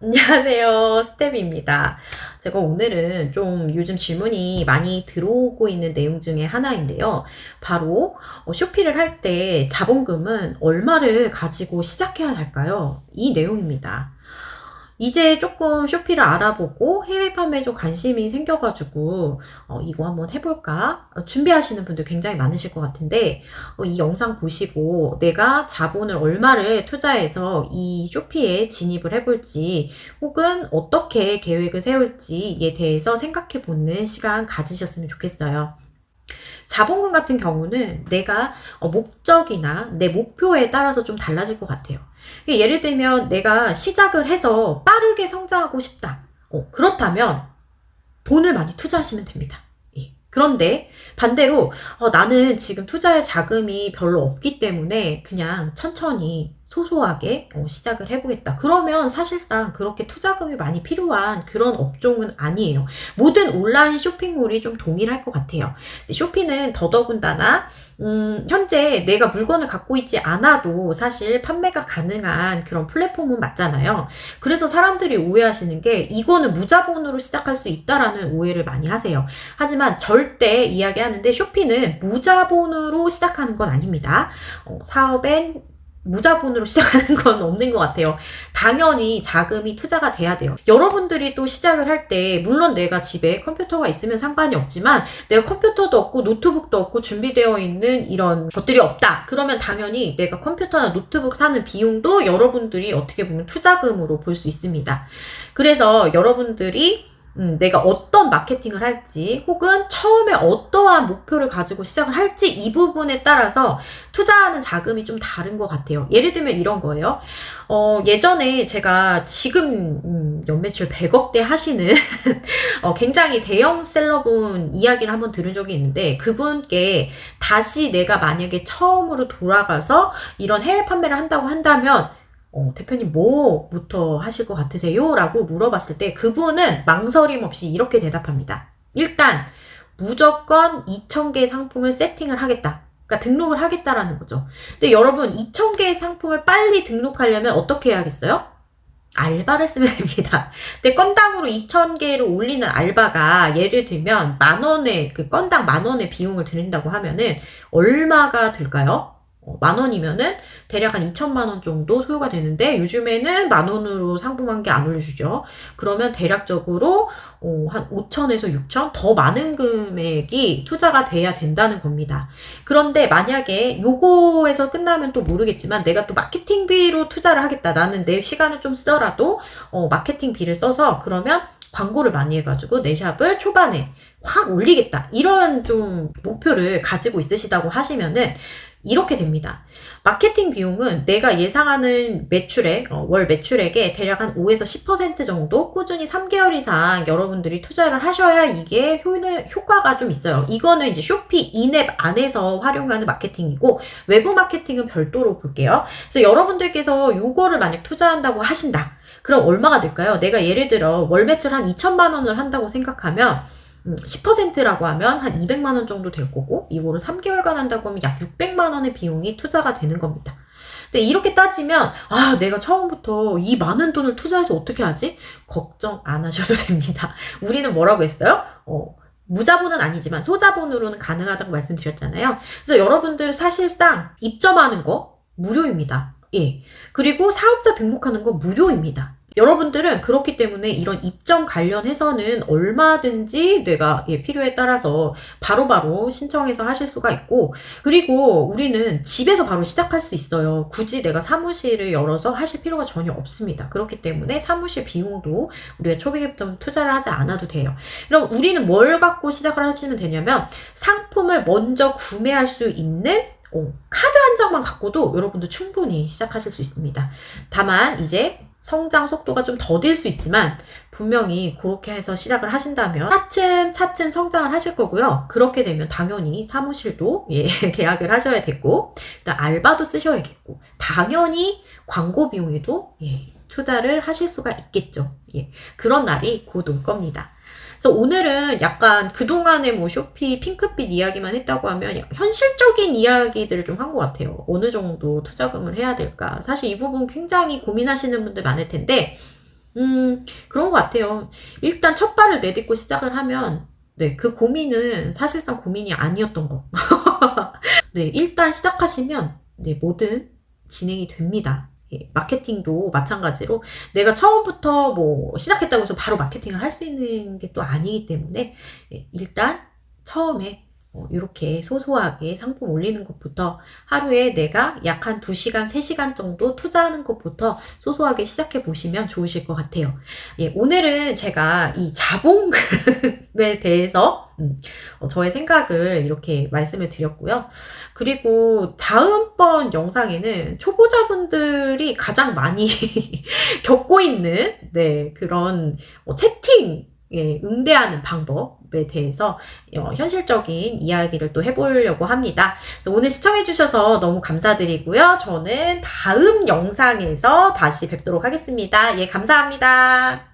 안녕하세요. 스텝입니다. 제가 오늘은 좀 요즘 질문이 많이 들어오고 있는 내용 중에 하나인데요. 바로 쇼피를 할 때 자본금은 얼마를 가지고 시작해야 할까요? 이 내용입니다. 이제 조금 쇼피를 알아보고 해외 판매에 좀 관심이 생겨가지고 이거 한번 해볼까 준비하시는 분들 굉장히 많으실 것 같은데, 이 영상 보시고 내가 자본을 얼마를 투자해서 이 쇼피에 진입을 해볼지, 혹은 어떻게 계획을 세울지에 대해서 생각해 보는 시간 가지셨으면 좋겠어요. 자본금 같은 경우는 내가 목적이나 내 목표에 따라서 좀 달라질 것 같아요. 예를 들면 내가 시작을 해서 빠르게 성장하고 싶다. 그렇다면 돈을 많이 투자하시면 됩니다. 예. 그런데 반대로 나는 지금 투자할 자금이 별로 없기 때문에 그냥 천천히 소소하게 시작을 해보겠다. 그러면 사실상 그렇게 투자금이 많이 필요한 그런 업종은 아니에요. 모든 온라인 쇼핑몰이 좀 동일할 것 같아요. 쇼피는 더더군다나 현재 내가 물건을 갖고 있지 않아도 사실 판매가 가능한 그런 플랫폼은 맞잖아요. 그래서 사람들이 오해하시는 게 이거는 무자본으로 시작할 수 있다라는 오해를 많이 하세요. 하지만 절대 이야기하는데 쇼피는 무자본으로 시작하는 건 아닙니다. 사업엔 무자본으로 시작하는 건 없는 것 같아요. 당연히 자금이 투자가 돼야 돼요. 여러분들이 또 시작을 할 때 물론 내가 집에 컴퓨터가 있으면 상관이 없지만 내가 컴퓨터도 없고 노트북도 없고 준비되어 있는 이런 것들이 없다. 그러면 당연히 내가 컴퓨터나 노트북 사는 비용도 여러분들이 어떻게 보면 투자금으로 볼 수 있습니다. 그래서 여러분들이 내가 어떤 마케팅을 할지, 혹은 처음에 어떠한 목표를 가지고 시작을 할지, 이 부분에 따라서 투자하는 자금이 좀 다른 것 같아요. 예를 들면 이런 거예요. 예전에 제가 지금 연매출 100억대 하시는 굉장히 대형 셀러분 이야기를 한번 들은 적이 있는데, 그분께 다시 내가 만약에 처음으로 돌아가서 이런 해외 판매를 한다고 한다면 대표님 뭐부터 하실 것 같으세요? 라고 물어봤을 때 그분은 망설임 없이 이렇게 대답합니다. 일단 무조건 2,000개의 상품을 세팅을 하겠다. 그러니까 등록을 하겠다라는 거죠. 근데 여러분 2,000개의 상품을 빨리 등록하려면 어떻게 해야겠어요? 알바를 쓰면 됩니다. 근데 건당으로 2,000개를 올리는 알바가 예를 들면 10,000원의 그 건당 10,000원의 비용을 드린다고 하면은 얼마가 들까요? 10,000원이면은 대략 한 2천만 원 정도 소요가 되는데, 요즘에는 10,000원으로 상품 한 개 안 올려주죠. 그러면 대략적으로 한 5천에서 6천 더 많은 금액이 투자가 돼야 된다는 겁니다. 그런데 만약에 요거에서 끝나면 또 모르겠지만 내가 또 마케팅비로 투자를 하겠다. 나는 내 시간을 좀 쓰더라도 마케팅비를 써서 그러면 광고를 많이 해가지고 내 샵을 초반에 확 올리겠다. 이런 좀 목표를 가지고 있으시다고 하시면은 이렇게 됩니다. 마케팅 비용은 내가 예상하는 매출액, 월 매출액의 대략 한 5에서 10% 정도 꾸준히 3개월 이상 여러분들이 투자를 하셔야 이게 효과가 좀 있어요. 이거는 이제 쇼피 인앱 안에서 활용하는 마케팅이고, 외부 마케팅은 별도로 볼게요. 그래서 여러분들께서 요거를 만약 투자한다고 하신다. 그럼 얼마가 될까요? 내가 예를 들어 월 매출 한 2천만 원을 한다고 생각하면 10%라고 하면 한 200만 원 정도 될 거고, 이거를 3개월간 한다고 하면 약 600만 원의 비용이 투자가 되는 겁니다. 근데 이렇게 따지면 내가 처음부터 이 많은 돈을 투자해서 어떻게 하지? 걱정 안 하셔도 됩니다. 우리는 뭐라고 했어요? 무자본은 아니지만 소자본으로는 가능하다고 말씀드렸잖아요. 그래서 여러분들 사실상 입점하는 거 무료입니다. 예. 그리고 사업자 등록하는 거 무료입니다. 여러분들은 그렇기 때문에 이런 입점 관련해서는 얼마든지 내가 필요에 따라서 바로바로 신청해서 하실 수가 있고, 그리고 우리는 집에서 바로 시작할 수 있어요. 굳이 내가 사무실을 열어서 하실 필요가 전혀 없습니다. 그렇기 때문에 사무실 비용도 우리가 초기부터 투자를 하지 않아도 돼요. 그럼 우리는 뭘 갖고 시작을 하시면 되냐면, 상품을 먼저 구매할 수 있는 카드 한 장만 갖고도 여러분들 충분히 시작하실 수 있습니다. 다만 이제 성장 속도가 좀 더딜 수 있지만 분명히 그렇게 해서 시작을 하신다면 차츰 성장을 하실 거고요. 그렇게 되면 당연히 사무실도 계약을 하셔야 되고, 일단 알바도 쓰셔야겠고, 당연히 광고 비용에도 투자를 하실 수가 있겠죠. 그런 날이 곧 올 겁니다. 그래서 오늘은 약간 그동안에 뭐 쇼피 핑크빛 이야기만 했다고 하면 현실적인 이야기들을 좀 한 것 같아요. 어느 정도 투자금을 해야 될까. 사실 이 부분 굉장히 고민하시는 분들 많을 텐데, 그런 것 같아요. 일단 첫 발을 내딛고 시작을 하면, 네, 그 고민은 사실상 고민이 아니었던 거. 네, 일단 시작하시면, 네, 뭐든 진행이 됩니다. 예, 마케팅도 마찬가지로 내가 처음부터 뭐 시작했다고 해서 바로 마케팅을 할 수 있는 게 또 아니기 때문에, 예, 일단 처음에 이렇게 소소하게 상품 올리는 것부터, 하루에 내가 약 한 2시간, 3시간 정도 투자하는 것부터 소소하게 시작해 보시면 좋으실 것 같아요. 예, 오늘은 제가 이 자본금에 대해서 저의 생각을 이렇게 말씀을 드렸고요. 그리고 다음번 영상에는 초보자분들이 가장 많이 겪고 있는, 네, 그런 채팅, 예, 응대하는 방법에 대해서 현실적인 이야기를 또 해보려고 합니다. 오늘 시청해주셔서 너무 감사드리고요. 저는 다음 영상에서 다시 뵙도록 하겠습니다. 예, 감사합니다.